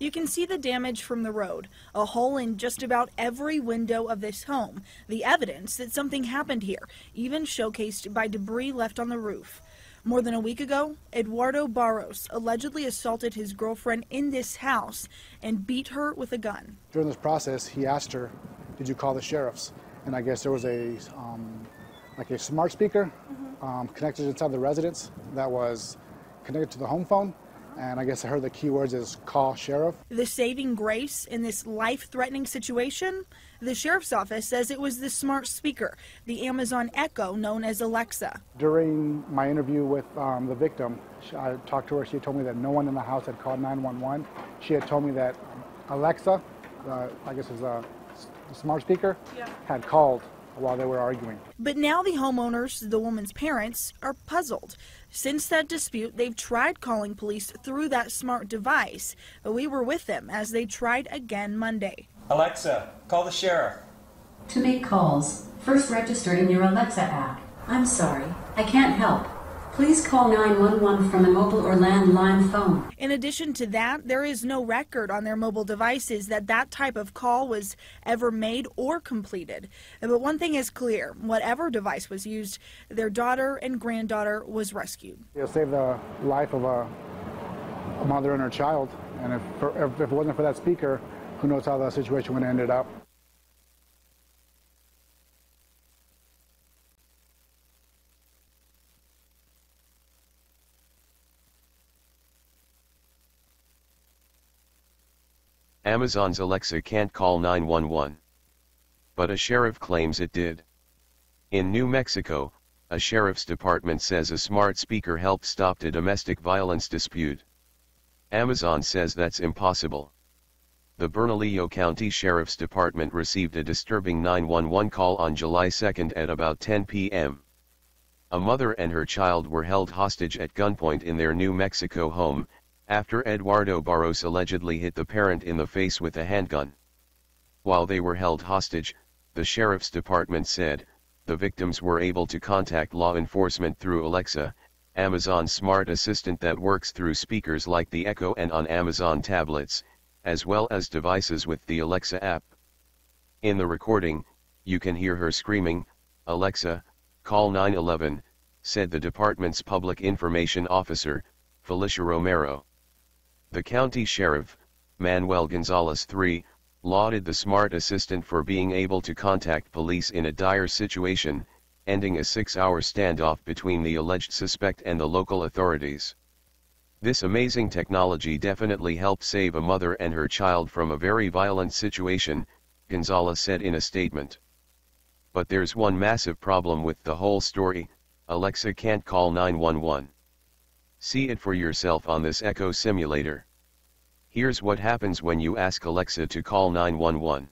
You can see the damage from the road, a hole in just about every window of this home, the evidence that something happened here, even showcased by debris left on the roof. More than a week ago, Eduardo Barros allegedly assaulted his girlfriend in this house and beat her with a gun. During this process, he asked her, "Did you call the sheriffs?" And I guess there was a smart speaker connected inside the residence that was connected to the home phone. And I guess I heard the keywords is "call sheriff." The saving grace in this life-threatening situation? The sheriff's office says it was the smart speaker, the Amazon Echo known as Alexa. During my interview with the victim, I talked to her. She told me that no one in the house had called 911. She had told me that Alexa, I guess is a smart speaker, had called while they were arguing. But now the homeowners, the woman's parents, are puzzled. Since that dispute, they've tried calling police through that smart device. We were with them as they tried again Monday. Alexa, call the sheriff. To make calls, first register in your Alexa app. I'm sorry, I can't help. Please call 911 from a mobile or landline phone. In addition to that, there is no record on their mobile devices that that type of call was ever made or completed. But one thing is clear, whatever device was used, their daughter and granddaughter was rescued. It saved the life of a mother and her child, and if it wasn't for that speaker, who knows how the situation would have ended up. Amazon's Alexa can't call 911. But a sheriff claims it did. In New Mexico, a sheriff's department says a smart speaker helped stop a domestic violence dispute. Amazon says that's impossible. The Bernalillo County Sheriff's Department received a disturbing 911 call on July 2 at about 10 p.m. A mother and her child were held hostage at gunpoint in their New Mexico home, after Eduardo Barros allegedly hit the parent in the face with a handgun. While they were held hostage, the sheriff's department said, the victims were able to contact law enforcement through Alexa, Amazon's smart assistant that works through speakers like the Echo and on Amazon tablets, as well as devices with the Alexa app. In the recording, you can hear her screaming, "Alexa, call 911, said the department's public information officer, Felicia Romero. The county sheriff, Manuel Gonzalez III, lauded the smart assistant for being able to contact police in a dire situation, ending a 6-hour standoff between the alleged suspect and the local authorities. This amazing technology definitely helped save a mother and her child from a very violent situation, Gonzalez said in a statement. But there's one massive problem with the whole story: Alexa can't call 911. See it for yourself on this Echo simulator. Here's what happens when you ask Alexa to call 911.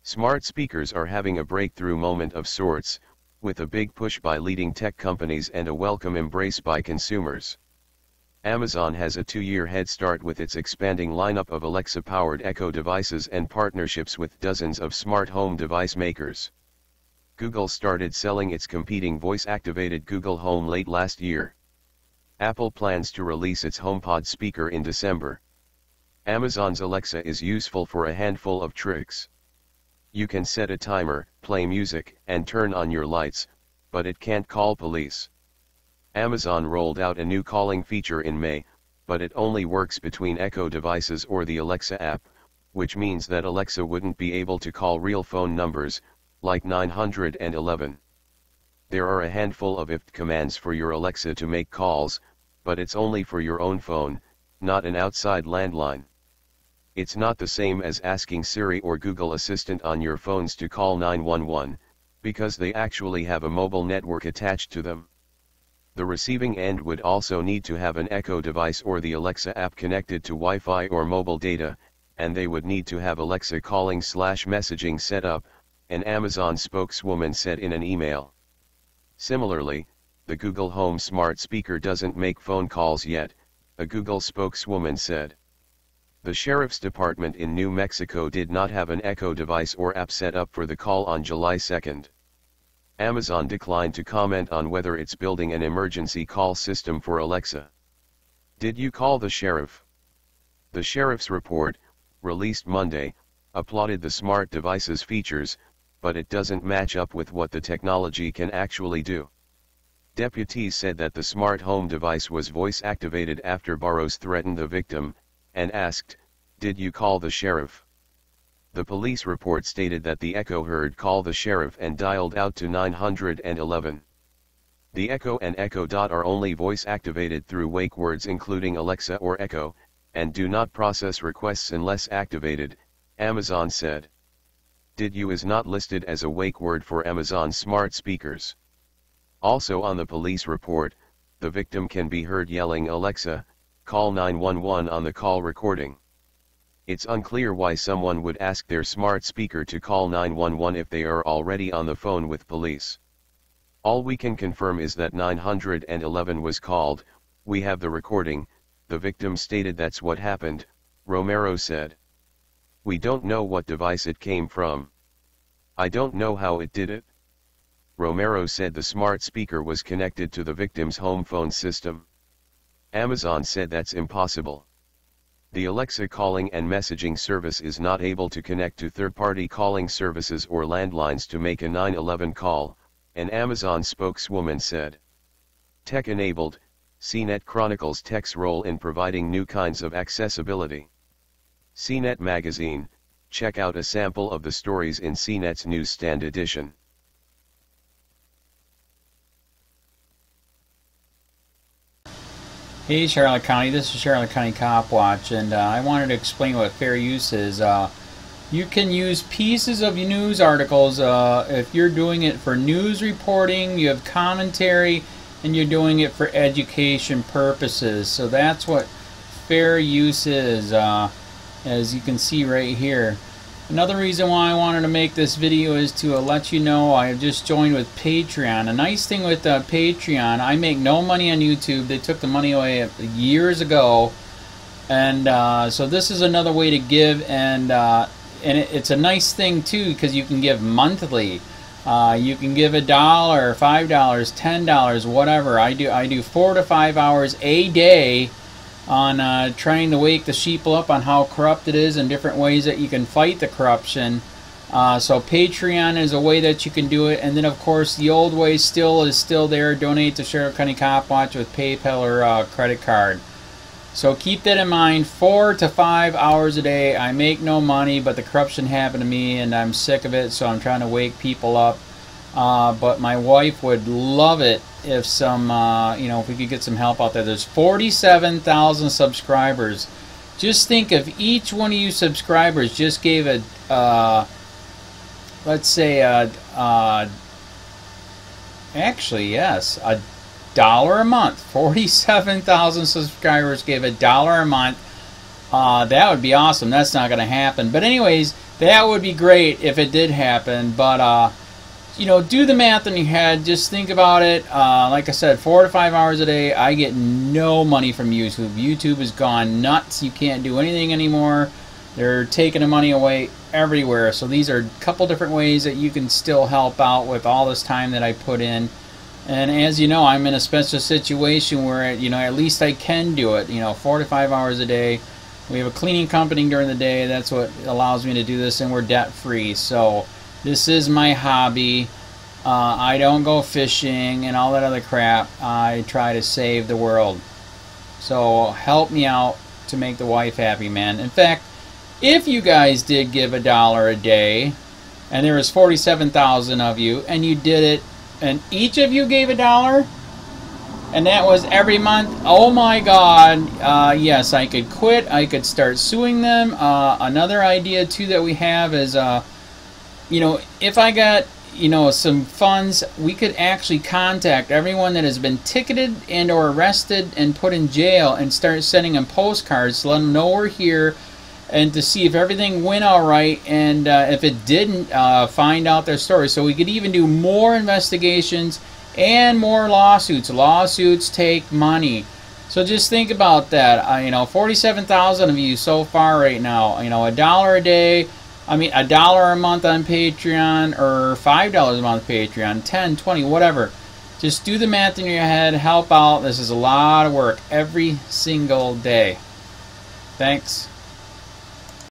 Smart speakers are having a breakthrough moment of sorts, with a big push by leading tech companies and a welcome embrace by consumers. Amazon has a 2-year head start with its expanding lineup of Alexa-powered Echo devices and partnerships with dozens of smart home device makers. Google started selling its competing voice-activated Google Home late last year. Apple plans to release its HomePod speaker in December. Amazon's Alexa is useful for a handful of tricks. You can set a timer, play music, and turn on your lights, but it can't call police. Amazon rolled out a new calling feature in May, but it only works between Echo devices or the Alexa app, which means that Alexa wouldn't be able to call real phone numbers, like 911. There are a handful of IFT commands for your Alexa to make calls, but it's only for your own phone, not an outside landline. It's not the same as asking Siri or Google Assistant on your phones to call 911, because they actually have a mobile network attached to them. The receiving end would also need to have an Echo device or the Alexa app connected to Wi-Fi or mobile data, and they would need to have Alexa calling/messaging set up, an Amazon spokeswoman said in an email. Similarly, the Google Home smart speaker doesn't make phone calls yet, a Google spokeswoman said. The sheriff's department in New Mexico did not have an Echo device or app set up for the call on July 2. Amazon declined to comment on whether it's building an emergency call system for Alexa. Did you call the sheriff? The sheriff's report, released Monday, applauded the smart device's features, but it doesn't match up with what the technology can actually do. Deputies said that the smart home device was voice-activated after Burrows threatened the victim, and asked, "Did you call the sheriff?" The police report stated that the Echo heard "Call the sheriff" and dialed out to 911. The Echo and Echo Dot are only voice-activated through wake words including Alexa or Echo, and do not process requests unless activated, Amazon said. "Did you" is not listed as a wake word for Amazon smart speakers. Also on the police report, the victim can be heard yelling "Alexa, call 911" on the call recording. It's unclear why someone would ask their smart speaker to call 911 if they are already on the phone with police. "All we can confirm is that 911 was called, we have the recording," the victim stated. "That's what happened," Romero said. "We don't know what device it came from. I don't know how it did it." Romero said the smart speaker was connected to the victim's home phone system. Amazon said that's impossible. The Alexa calling and messaging service is not able to connect to third-party calling services or landlines to make a 911 call, an Amazon spokeswoman said. Tech-enabled, CNET chronicles tech's role in providing new kinds of accessibility. CNET magazine, check out a sample of the stories in CNET's newsstand edition. Hey Charlotte County, this is Charlotte County COPWATCH, and I wanted to explain what fair use is. You can use pieces of news articles if you're doing it for news reporting, you have commentary, and you're doing it for education purposes. So that's what fair use is, as you can see right here. Another reason why I wanted to make this video is to let you know I have just joined with Patreon. A nice thing with Patreon, I make no money on YouTube. They took the money away years ago, and so this is another way to give, and it's a nice thing too because you can give monthly. You can give $1, $5, $10, whatever. I do 4 to 5 hours a day on trying to wake the sheeple up on how corrupt it is and different ways that you can fight the corruption. So Patreon is a way that you can do it, and then of course the old way is still there. Donate to Sheriff County COPWATCH with PayPal or credit card. So keep that in mind. 4 to 5 hours a day. I make no money, but the corruption happened to me and I'm sick of it, so I'm trying to wake people up. But my wife would love it if some, if we could get some help out there. There's 47,000 subscribers. Just think if each one of you subscribers just gave a, let's say, actually, yes, $1 a month. 47,000 subscribers gave $1 a month. That would be awesome. That's not going to happen. But anyways, that would be great if it did happen. But, do the math in your head. Just think about it. Like I said, 4 to 5 hours a day. I get no money from YouTube. YouTube has gone nuts. You can't do anything anymore. They're taking the money away everywhere. So these are a couple different ways that you can still help out with all this time that I put in. And as you know, I'm in a special situation where, at least I can do it. 4 to 5 hours a day. We have a cleaning company during the day. That's what allows me to do this, and we're debt-free. So this is my hobby. I don't go fishing and all that other crap. I try to save the world. So help me out to make the wife happy, man. In fact, if you guys did give $1 a day, and there was 47,000 of you, and you did it, and each of you gave $1, and that was every month, oh my God, yes, I could quit. I could start suing them. Another idea too that we have is, if I got, some funds, we could actually contact everyone that has been ticketed and or arrested and put in jail and start sending them postcards to let them know we're here, and to see if everything went all right, and if it didn't, find out their story. So we could even do more investigations and more lawsuits. Lawsuits take money. So just think about that. 47,000 of you so far right now. $1 a day. $1 a month on Patreon, or $5 a month Patreon, 10, 20, whatever. Just do the math in your head, help out. This is a lot of work every single day. Thanks.